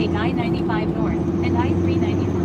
Take I-95 North and I-395.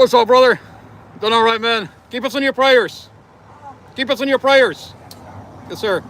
What's up, brother? Doing all right, man. Keep us in your prayers. Keep us in your prayers. Yes, sir.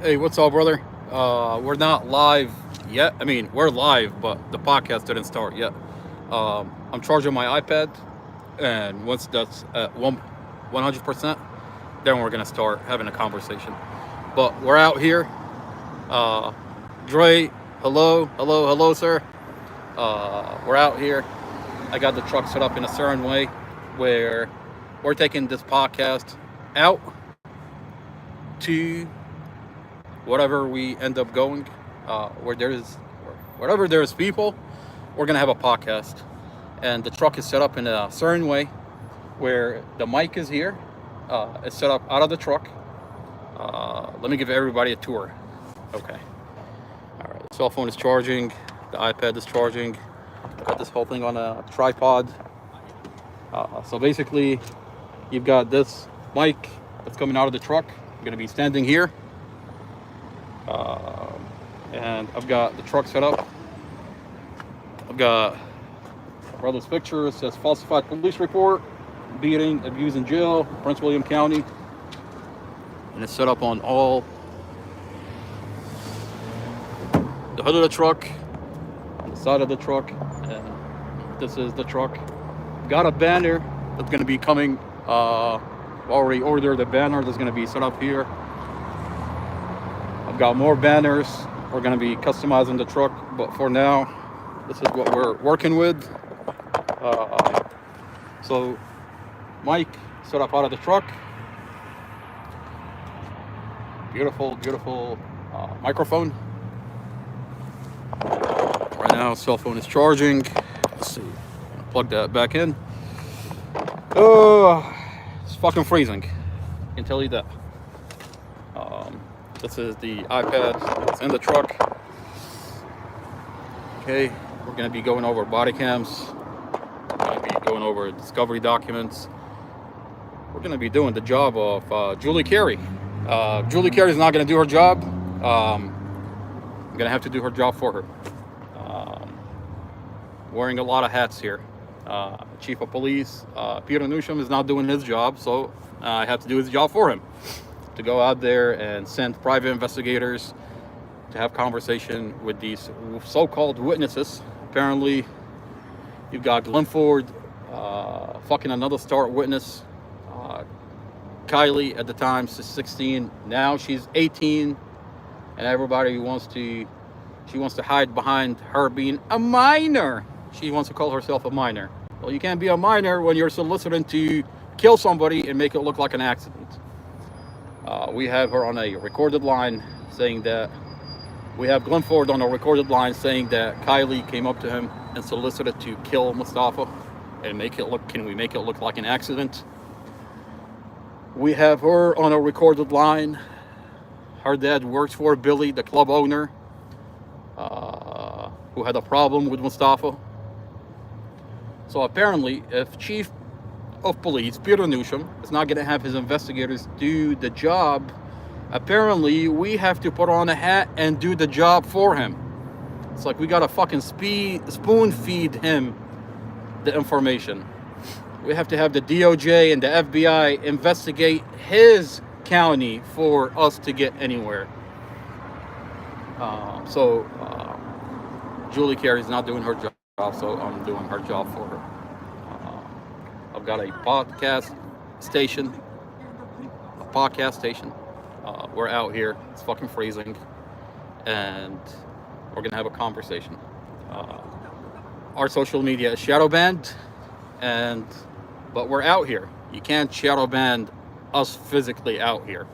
Hey, what's up, brother? We're not live yet. I mean, we're live, but the podcast didn't start yet. I'm charging my iPad, and once that's at 100%, then we're gonna start having a conversation. But we're out here. Dre, hello, sir. We're out here. I got the truck set up in a certain way where we're taking this podcast out to whatever we end up going, wherever there's people, we're gonna have a podcast. And the truck is set up in a certain way where the mic is here. It's set up out of the truck. Let me give everybody a tour. Okay. All right. The cell phone is charging. The iPad is charging. Got this whole thing on a tripod. So basically, you've got this mic that's coming out of the truck. I'm gonna be standing here. And I've got the truck set up. I've got my brother's picture. It says falsified police report, beating, abuse in jail, Prince William County. And it's set up on all the hood of the truck, on the side of the truck, and this is the truck. Got a banner that's going to be coming. Already ordered the banner that's going to be set up here. I've got more banners. We're going to be customizing the truck, but for now, this is what we're working with. So, mic set up out of the truck. Beautiful microphone. Right now, cell phone is charging. Let's see. Plug that back in. Oh, it's fucking freezing. I can tell you that. This is the iPad. It's in the truck. Okay, we're gonna be going over body cams. We're gonna be going over discovery documents. We're gonna be doing the job of Julie Carey. Julie Carey is not gonna do her job. I'm gonna have to do her job for her. Wearing a lot of hats here. Chief of Police Peter Newsham is not doing his job, so I have to do his job for him. To go out there and send private investigators to have conversation with these so-called witnesses. Apparently, you've got Glenn Ford fucking another star witness. Kylie at the time, she's 16. Now she's 18, and everybody she wants to hide behind her being a minor. She wants to call herself a minor. Well, you can't be a minor when you're soliciting to kill somebody and make it look like an accident. We have her on a recorded line saying that, we have Glenn Ford on a recorded line saying that Kylie came up to him and solicited to kill Mustafa and can we make it look like an accident? We have her on a recorded line. Her dad works for Billy, the club owner, who had a problem with Mustafa. So apparently, if Chief of Police Peter Newsham is not going to have his investigators do the job, apparently we have to put on a hat and do the job for him. It's like we got to fucking spoon feed him the information. We have to have the DOJ and the FBI investigate his county for us to get anywhere. So Julie Carey's not doing her job, so I'm doing her job for her. I've got a podcast station. We're out here. It's fucking freezing, and we're gonna have a conversation. Our social media is shadow banned, but we're out here. You can't shadow ban us physically out here.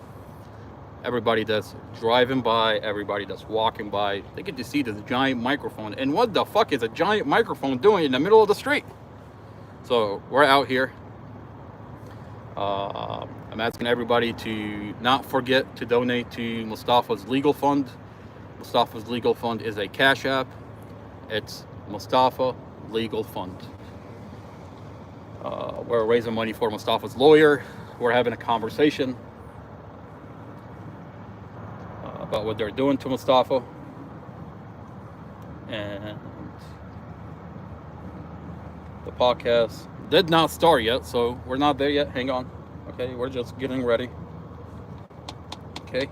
Everybody that's driving by, everybody that's walking by, they get to see this giant microphone. And what the fuck is a giant microphone doing in the middle of the street? So we're out here. I'm asking everybody to not forget to donate to Mustafa's Legal Fund. Mustafa's Legal Fund is a Cash App. It's Mustafa Legal Fund. We're raising money for Mustafa's lawyer. We're having a conversation about what they're doing to Mustafa. And the podcast did not start yet, so we're not there yet. Hang on. Okay, we're just getting ready. Okay.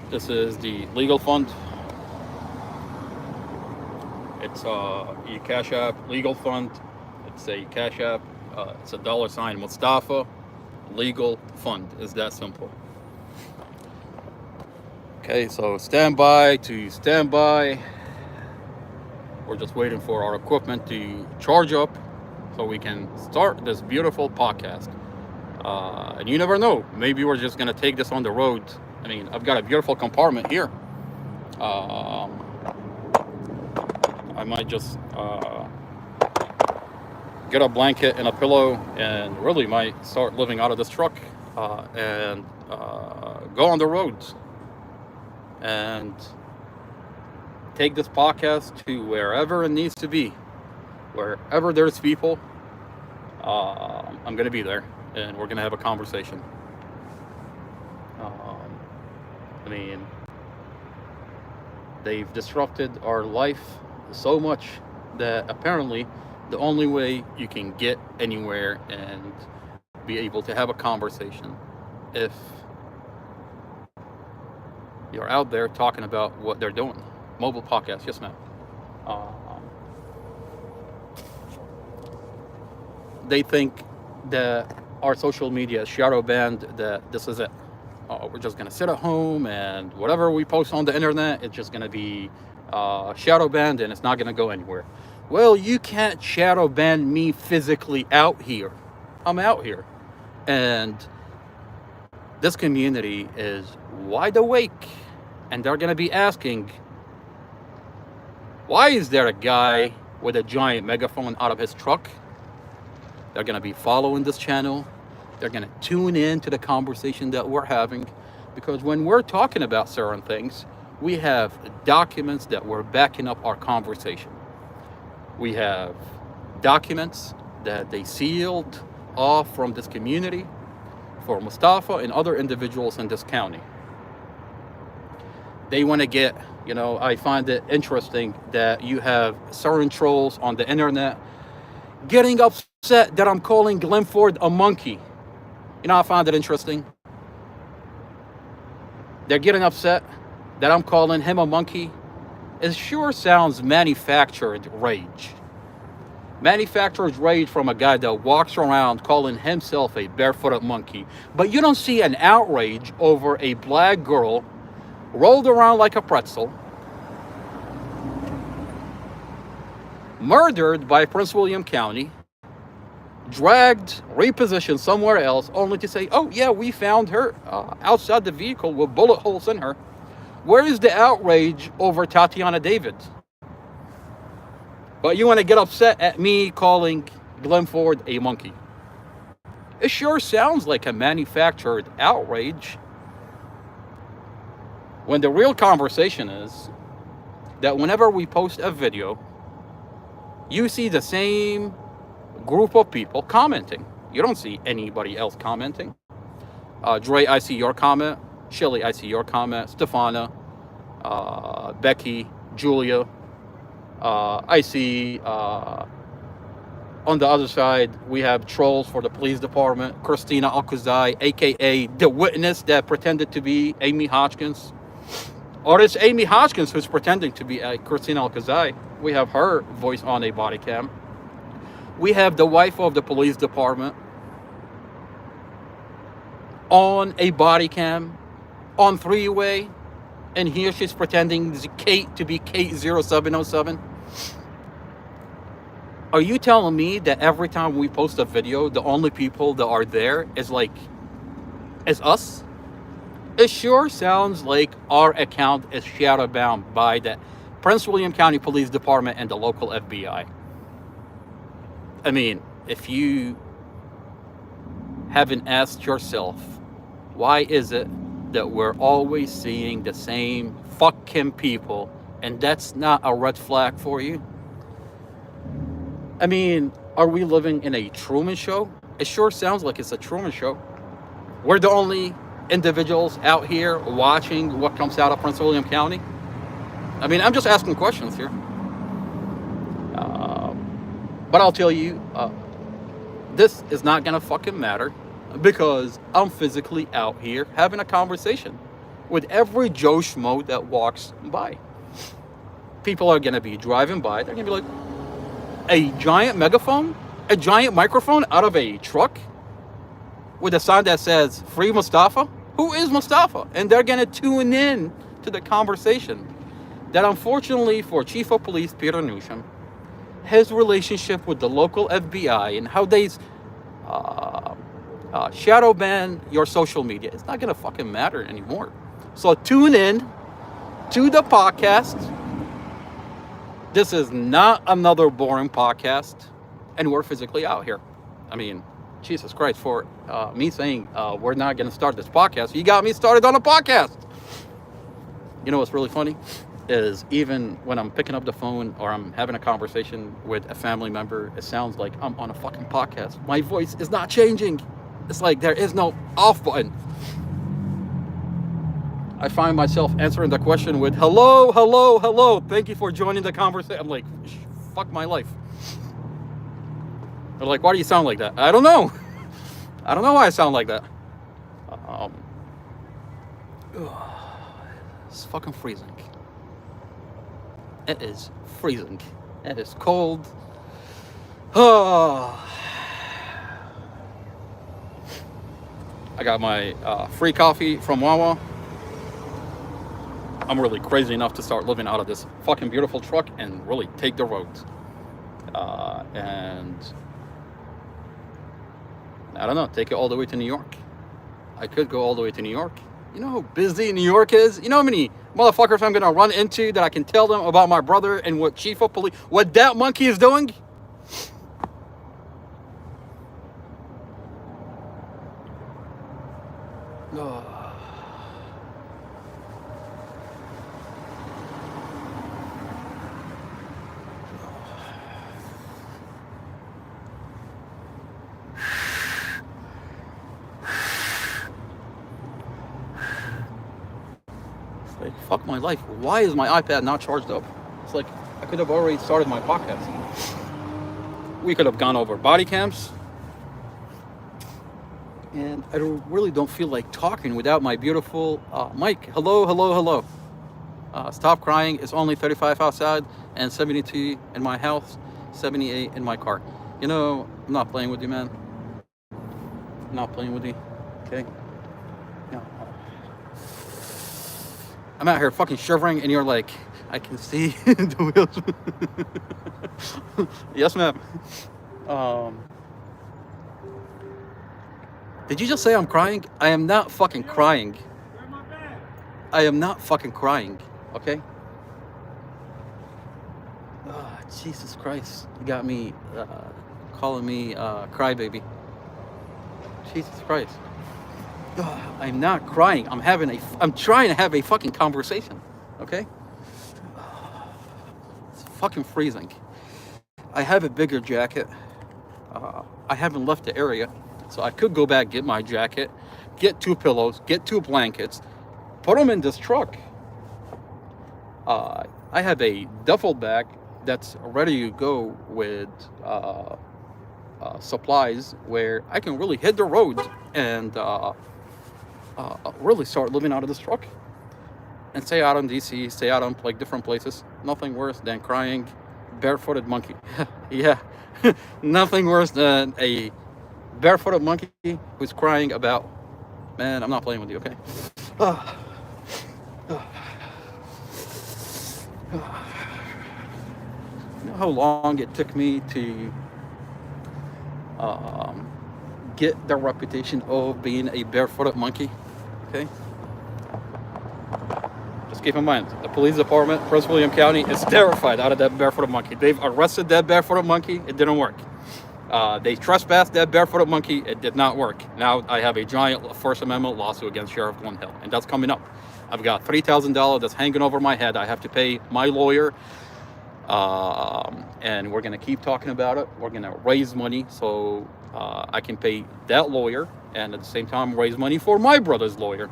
This is the legal fund. It's a Cash App legal fund. It's a Cash App. It's a $ Mustafa legal fund. Is that simple? Okay, so standby to standby. We're just waiting for our equipment to charge up so we can start this beautiful podcast. And you never know. Maybe we're just gonna take this on the road. I mean, I've got a beautiful compartment here. I might just get a blanket and a pillow and really might start living out of this truck and go on the road and take this podcast to wherever it needs to be. Wherever there's people, I'm going to be there and we're going to have a conversation. I mean, they've disrupted our life so much that apparently the only way you can get anywhere and be able to have a conversation if you're out there talking about what they're doing. Mobile podcast, yes ma'am. They think that our social media is shadow banned, that this is it. We're just gonna sit at home and whatever we post on the internet, it's just gonna be shadow banned and it's not gonna go anywhere. Well, you can't shadow ban me physically out here. I'm out here. And this community is wide awake and they're gonna be asking, why is there a guy with a giant megaphone out of his truck? They're gonna be following this channel. They're gonna tune in to the conversation that we're having, because when we're talking about certain things, we have documents that we're backing up our conversation. We have documents that they sealed off from this community for Mustafa and other individuals in this county. They want to get, I find it interesting that you have certain trolls on the internet getting upset that I'm calling Glenn Ford a monkey. I find it interesting. They're getting upset that I'm calling him a monkey. It sure sounds manufactured rage. Manufactured rage from a guy that walks around calling himself a barefooted monkey. But you don't see an outrage over a black girl rolled around like a pretzel, murdered by Prince William County, dragged, repositioned somewhere else, only to say, oh yeah, we found her outside the vehicle with bullet holes in her. Where is the outrage over Tatiana David? But you want to get upset at me calling Glenn Ford a monkey. It sure sounds like a manufactured outrage, when the real conversation is that whenever we post a video, you see the same group of people commenting. You don't see anybody else commenting. Dre, I see your comment. Shelly, I see your comment. Stefana, Becky, Julia. I see on the other side, we have trolls for the police department. Christina Alcazai, aka the witness that pretended to be Amy Hodgkins. Or it's Amy Hodgkins who's pretending to be Christina Alcazai. We have her voice on a body cam. We have the wife of the police department on a body cam, on three-way, and here she's pretending Kate to be Kate 0707. Are you telling me that every time we post a video, the only people that are there is us? It sure sounds like our account is shadow bound by the Prince William County Police Department and the local FBI. I mean, if you haven't asked yourself, why is it that we're always seeing the same fucking people, and that's not a red flag for you? I mean, are we living in a Truman Show? It sure sounds like it's a Truman Show. We're the only individuals out here watching what comes out of Prince William County. I mean, I'm just asking questions here. But I'll tell you, this is not gonna fucking matter, because I'm physically out here having a conversation. with every Joe Schmo that walks by. People are going to be driving by. They're going to be like, a giant megaphone, a giant microphone out of a truck with a sign that says Free Mustafa? Who is Mustafa? And they're going to tune in to the conversation. That unfortunately for Chief of Police Peter Newsham, his relationship with the local FBI and how they shadow ban your social media, it's not going to fucking matter anymore. So tune in to the podcast. This is not another boring podcast, and we're physically out here. I mean, Jesus Christ, for me saying we're not going to start this podcast, you got me started on a podcast. You know what's really funny? Is even when I'm picking up the phone or I'm having a conversation with a family member, it sounds like I'm on a fucking podcast. My voice is not changing. It's like there is no off button. I find myself answering the question with hello, hello, hello. Thank you for joining the conversation. I'm like, fuck my life. They're like, why do you sound like that? I don't know. I don't know why I sound like that. It's fucking freezing. It is freezing. It is cold. Oh. I got my free coffee from Wawa. I'm really crazy enough to start living out of this fucking beautiful truck and really take the roads. And I don't know, take it all the way to New York. I could go all the way to New York. You know how busy New York is? You know how many motherfuckers I'm gonna run into that I can tell them about my brother and what Chief of Police, what that monkey is doing? Oh. Like, fuck my life. Why is my iPad not charged up? It's like I could have already started my podcast. We could have gone over body cams. And I really don't feel like talking without my beautiful mic. Hello, hello, hello. Stop crying. It's only 35 outside and 72 in my house, 78 in my car. You know, I'm not playing with you, man. I'm not playing with you. Okay? No. I'm out here fucking shivering and you're like, I can see the wheels. Yes, ma'am. Did you just say I'm crying? I am not fucking crying. I am not fucking crying, okay? Oh, Jesus Christ. You got me calling me crybaby. Jesus Christ. I'm not crying. I'm trying to have a fucking conversation. Okay? It's fucking freezing. I have a bigger jacket. I haven't left the area, so I could go back, get my jacket, get 2 pillows, get 2 blankets, put them in this truck. I have a duffel bag that's ready to go with supplies where I can really hit the road and really start living out of this truck and stay out in DC, stay out on like different places. Nothing worse than crying barefooted monkey. Yeah, nothing worse than a barefooted monkey who's crying about, man, I'm not playing with you, okay? You know how long it took me to get the reputation of being a barefooted monkey? Okay, just keep in mind, the police department, Prince William County, is terrified out of that barefooted monkey. They've arrested that barefooted monkey. It didn't work. They trespassed that barefooted monkey. It did not work. Now I have a giant First Amendment lawsuit against Sheriff Glenn Hill, and that's coming up. I've got $3,000 that's hanging over my head. I have to pay my lawyer, and we're gonna keep talking about it. We're gonna raise money so I can pay that lawyer, and at the same time raise money for my brother's lawyer.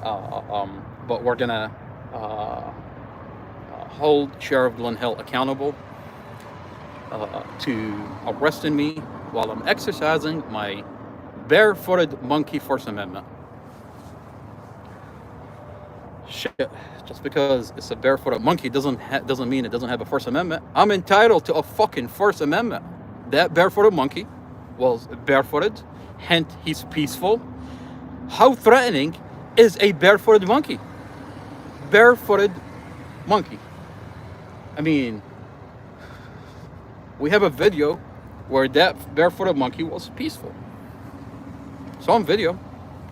But we're gonna hold Sheriff Glenn Hill accountable to arresting me while I'm exercising my barefooted monkey First Amendment. Shit. Just because it's a barefooted monkey doesn't mean it doesn't have a First Amendment. I'm entitled to a fucking First Amendment. That barefooted monkey was barefooted, hence he's peaceful. How threatening is a barefooted monkey? Barefooted monkey. I mean, we have a video where that barefooted monkey was peaceful. It's on video.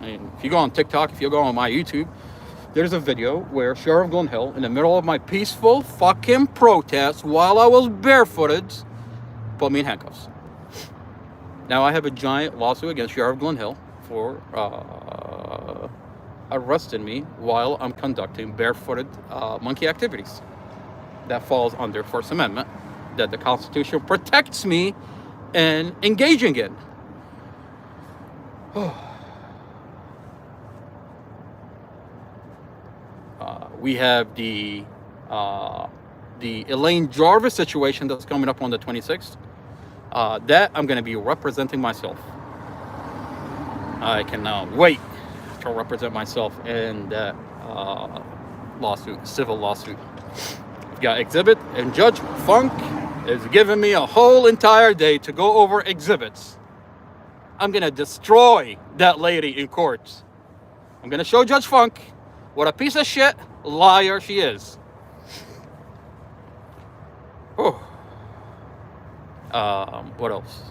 I mean, if you go on TikTok, if you go on my YouTube, there's a video where Sheriff Glen Hill, in the middle of my peaceful fucking protest while I was barefooted, put me in handcuffs. Now I have a giant lawsuit against Sheriff Glen Hill for arresting me while I'm conducting barefooted monkey activities. That falls under First Amendment that the Constitution protects me in engaging in. We have the Elaine Jarvis situation that's coming up on the 26th. That I'm going to be representing myself. I cannot wait to represent myself in that lawsuit, civil lawsuit. We've got exhibit, and Judge Funk is giving me a whole entire day to go over exhibits. I'm going to destroy that lady in court. I'm going to show Judge Funk what a piece of shit liar she is. Oh. What else?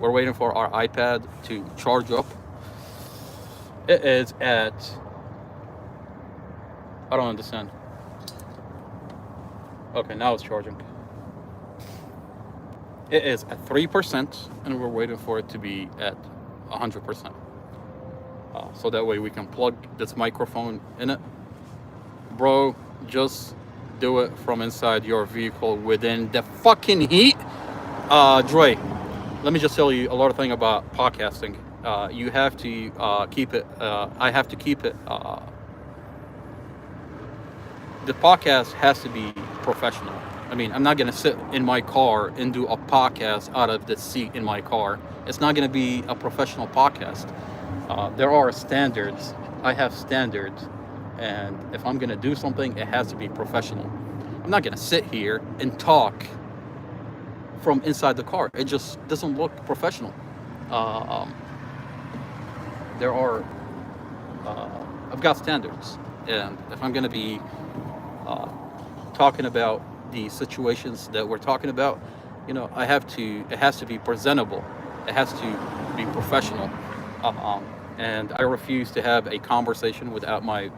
We're waiting for our iPad to charge up. It is at... I don't understand. Okay, now it's charging. It is at 3%, and we're waiting for it to be at 100%. So that way we can plug this microphone in it. Bro, just do it from inside your vehicle within the fucking heat. Dre, let me just tell you a lot of things about podcasting. You have to keep it, I have to keep it, the podcast has to be professional. I mean, I'm not going to sit in my car and do a podcast out of the seat in my car. It's not going to be a professional podcast. There are standards. I have standards. And if I'm going to do something, it has to be professional. I'm not going to sit here and talk from inside the car. It just doesn't look professional. There are, I've got standards. And if I'm going to be talking about the situations that we're talking about, you know, it has to be presentable. It has to be professional. And I refuse to have a conversation without my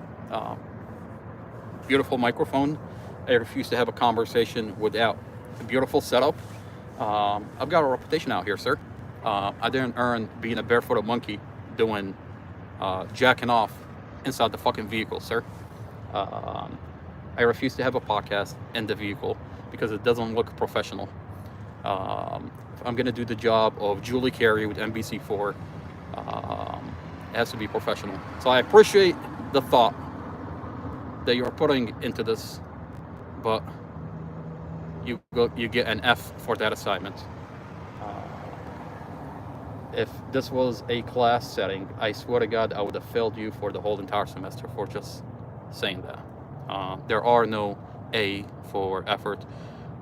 beautiful microphone. I refuse to have a conversation without a beautiful setup. I've got a reputation out here, sir. I didn't earn being a barefooted monkey doing jacking off inside the fucking vehicle, sir. I refuse to have a podcast in the vehicle because it doesn't look professional. If I'm going to do the job of Julie Carey with NBC4, it has to be professional. So I appreciate the thought that you're putting into this, but you get an F for that assignment. If this was a class setting, I swear to God, I would have failed you for the whole entire semester for just saying that. There are no A for effort.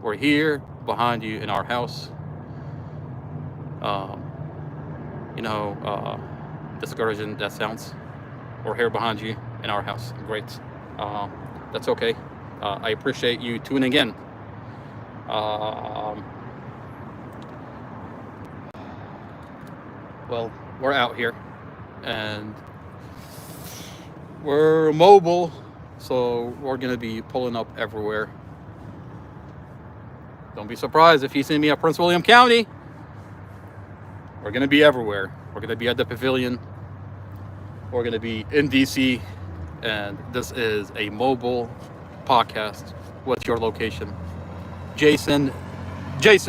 We're here behind you in our house. Discouraging that sounds. We're here behind you in our house. Great. That's okay. I appreciate you tuning in. Well, we're out here and we're mobile, so we're gonna be pulling up everywhere. Don't be surprised if you see me at Prince William County. We're gonna be everywhere. We're gonna be at the pavilion. We're gonna be in DC, and this is a mobile podcast. What's your location? Jason,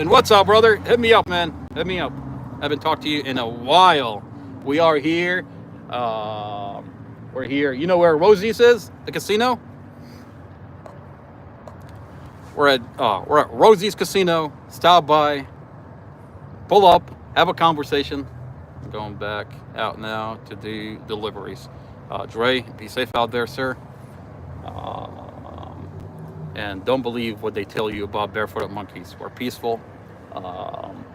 what's up, brother? Hit me up, man. Hit me up. I haven't talked to you in a while. We are here. We're here. You know where Rosie's is? The casino? We're at Rosie's Casino. Stop by. Pull up. Have a conversation. going back out now to do deliveries. Dre, be safe out there, sir. And don't believe what they tell you about barefooted monkeys. We're peaceful. Um,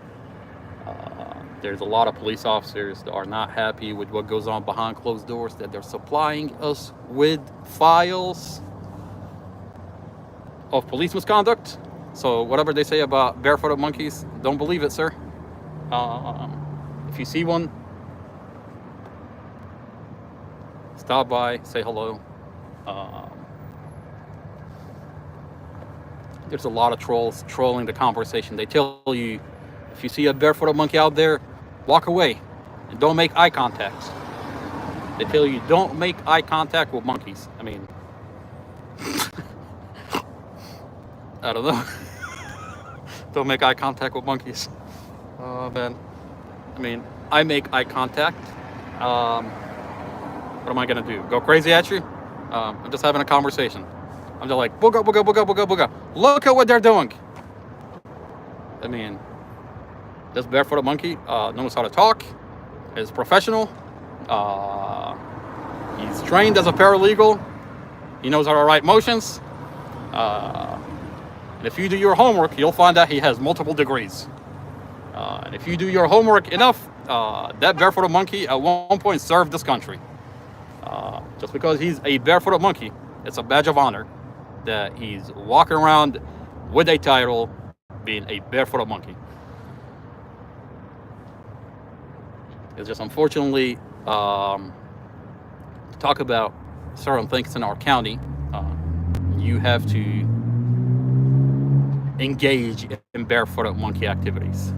there's a lot of police officers that are not happy with what goes on behind closed doors, that they're supplying us with files of police misconduct. So whatever they say about barefooted monkeys, don't believe it, sir. If you see one, stop by, say hello. There's a lot of trolls trolling the conversation. They tell you, if you see a barefooted monkey out there, walk away and don't make eye contact. They tell you, don't make eye contact with monkeys. I mean, I don't know. Don't make eye contact with monkeys. Oh, man. I mean, I make eye contact. What am I gonna do? Go crazy at you? I'm just having a conversation. I'm just like, booga, booga, booga, booga, booga. Look at what they're doing. I mean, this barefooted monkey knows how to talk, is professional. He's trained as a paralegal. He knows how to write motions. And if you do your homework, you'll find out he has multiple degrees. And if you do your homework enough, that barefooted monkey at one point served this country. Just because he's a barefooted monkey, it's a badge of honor that he's walking around with a title being a barefooted monkey. It's just unfortunately, to talk about certain things in our county, you have to engage in barefooted monkey activities.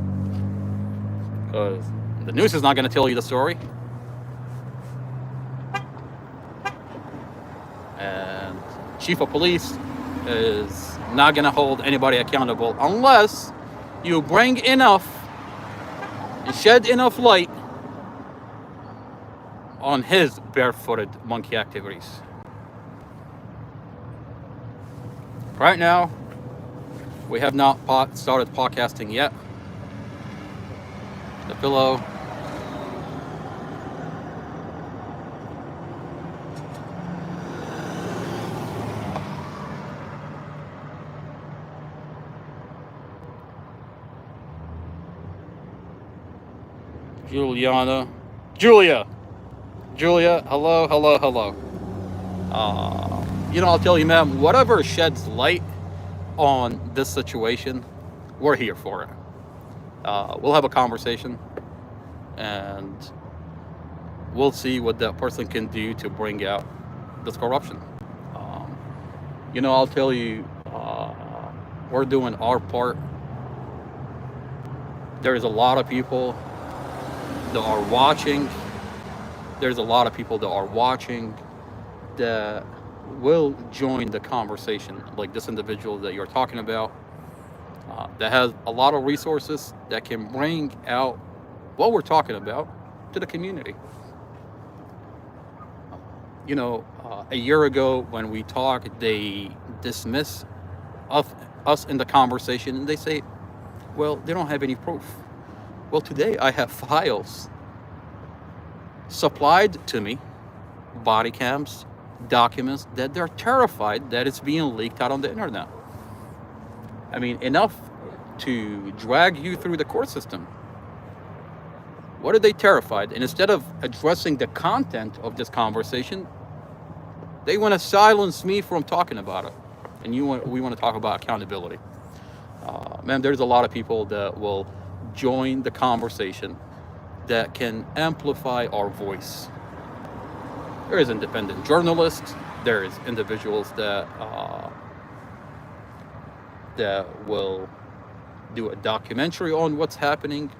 Because the news is not going to tell you the story. And chief of police is not going to hold anybody accountable unless you bring enough and shed enough light on his barefooted monkey activities. Right now, we have not started podcasting yet. The pillow. Julia, hello. I'll tell you, man, whatever sheds light on this situation, we're here for it. We'll have a conversation and we'll see what that person can do to bring out this corruption. I'll tell you, we're doing our part. There's a lot of people that are watching. There's a lot of people that are watching that will join the conversation, like this individual that you're talking about, that has a lot of resources that can bring out what we're talking about to the community. A year ago when we talked, they dismiss us in the conversation and they say, well, they don't have any proof. Well, today I have files supplied to me, body cams, documents that they're terrified that it's being leaked out on the internet. I mean, enough to drag you through the court system. What are they terrified? And instead of addressing the content of this conversation, they want to silence me from talking about it. And we want to talk about accountability. Man, there's a lot of people that will join the conversation that can amplify our voice. There is independent journalists. There is individuals that will do a documentary on what's happening.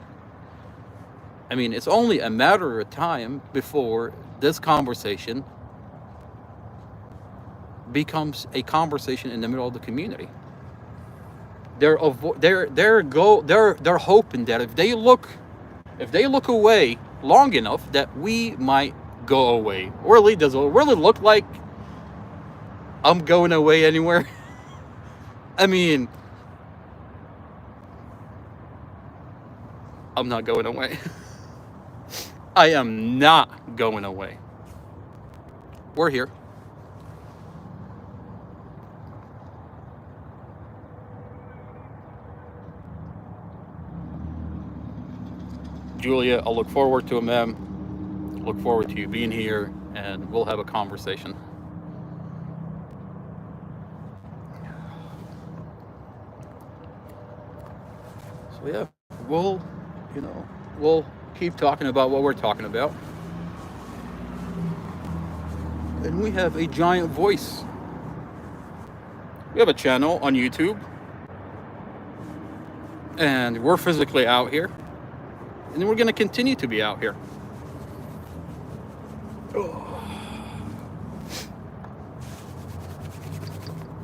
I mean, it's only a matter of time before this conversation becomes a conversation in the middle of the community. They're hoping that if they look away long enough, that we might go away. Really, does it really look like I'm going away anywhere? I mean, I'm not going away. I am not going away. We're here. Julia, I'll look forward to it, ma'am. Look forward to you being here, and we'll have a conversation. So yeah, we'll, we'll keep talking about what we're talking about. And we have a giant voice. We have a channel on YouTube. And we're physically out here. And we're going to continue to be out here.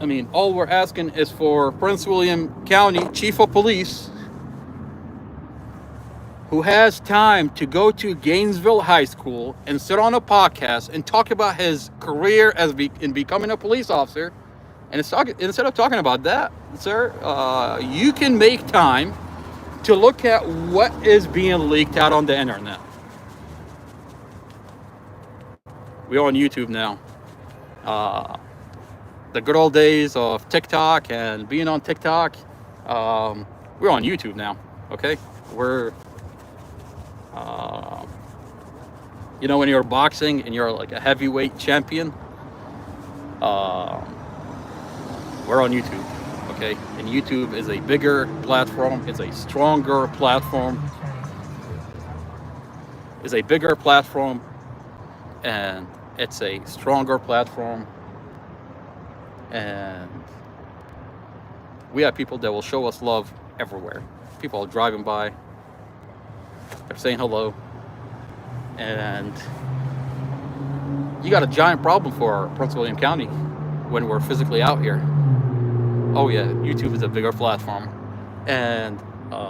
I mean, all we're asking is for Prince William County Chief of Police, who has time to go to Gainesville High School and sit on a podcast and talk about his career in becoming a police officer. And instead of talking about that, sir, you can make time to look at what is being leaked out on the internet. We're on YouTube now. The good old days of TikTok and being on TikTok, we're on YouTube now, okay? We're, when you're boxing and you're like a heavyweight champion, we're on YouTube, okay? And YouTube is a bigger platform. It's a stronger platform. It's a bigger platform, and it's a stronger platform. And we have people that will show us love everywhere. People are driving by, they're saying hello, and you got a giant problem for Prince William County when we're physically out here. Oh yeah, YouTube is a bigger platform. And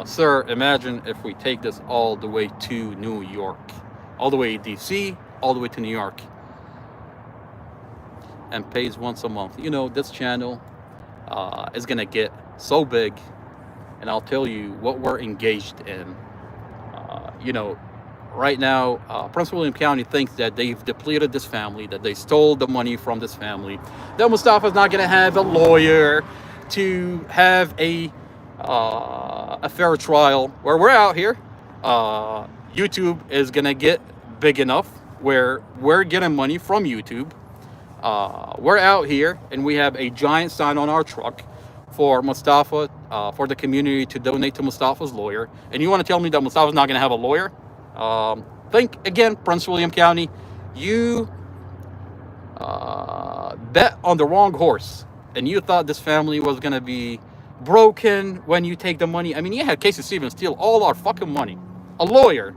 sir, imagine if we take this all the way to New York, all the way to DC, all the way to New York, and pays once a month. This channel is gonna get so big, and I'll tell you what we're engaged in. Right now, Prince William County thinks that they've depleted this family, that they stole the money from this family, that Mustafa's not gonna have a lawyer to have a fair trial. Where we're out here, YouTube is gonna get big enough where we're getting money from YouTube. We're out here and we have a giant sign on our truck for Mustafa, for the community to donate to Mustafa's lawyer. And you want to tell me that Mustafa's not going to have a lawyer? Think again, Prince William County, you bet on the wrong horse, and you thought this family was going to be broken when you take the money. I mean, you had Casey Stevens steal all our fucking money. A lawyer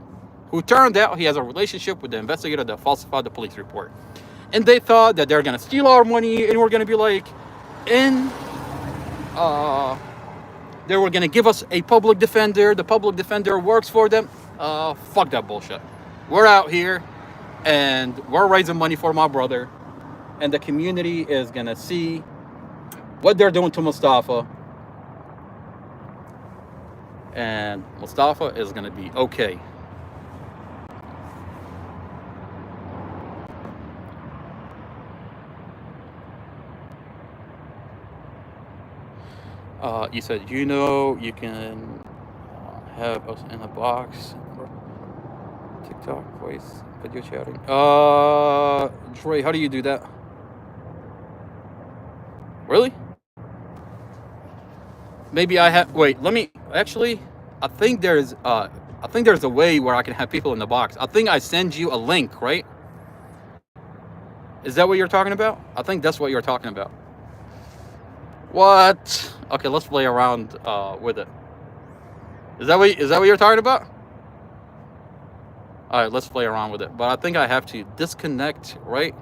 who turned out he has a relationship with the investigator that falsified the police report. And they thought that they're gonna steal our money, and we're gonna be like, they were gonna give us a public defender. The public defender works for them. Fuck that bullshit. We're out here, and we're raising money for my brother, and the community is gonna see what they're doing to Mustafa, and Mustafa is gonna be okay. You said, you can have us in a box. TikTok, voice, video chatting. Troy, how do you do that? Really? Maybe I have, wait, let me, actually, I think there's a way where I can have people in the box. I think I send you a link, right? Is that what you're talking about? I think that's what you're talking about. What? Okay, let's play around with it. Is that what you're talking about? All right, let's play around with it. But I think I have to disconnect, right?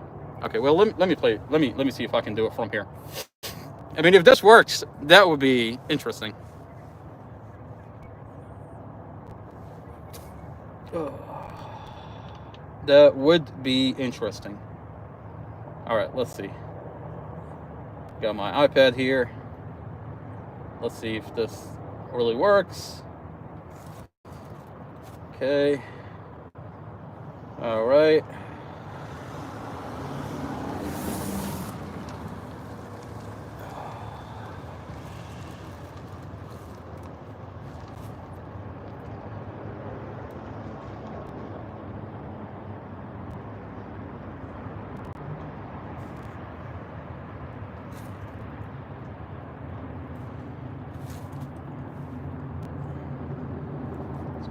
Okay, well, let me play. Let me see if I can do it from here. I mean, if this works, that would be interesting. That would be interesting. All right, let's see. Got my iPad here. Let's see if this really works. Okay. All right.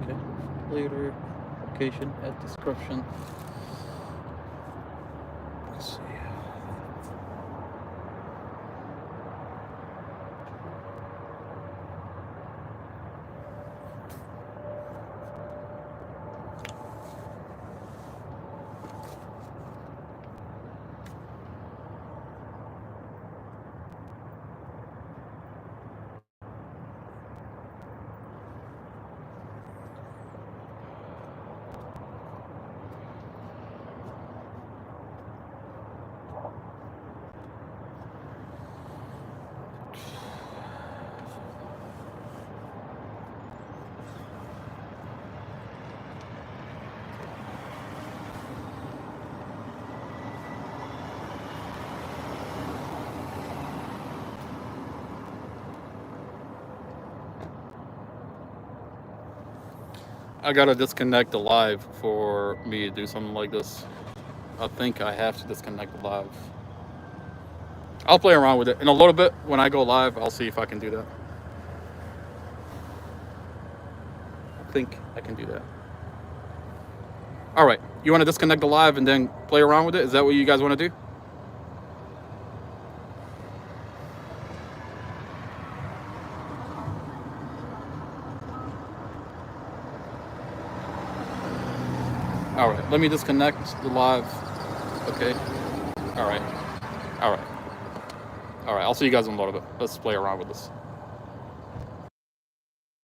Okay. Later. Location at description. Let's see. I gotta disconnect the live for me to do something like this. I think I have to disconnect the live. I'll play around with it in a little bit. When I go live, I'll see if I can do that. I think I can do that. All right, you want to disconnect the live and then play around with it? Is that what you guys want to do? All right, let me disconnect the live. Okay. All right. All right. All right, I'll see you guys in a little bit. Let's play around with this.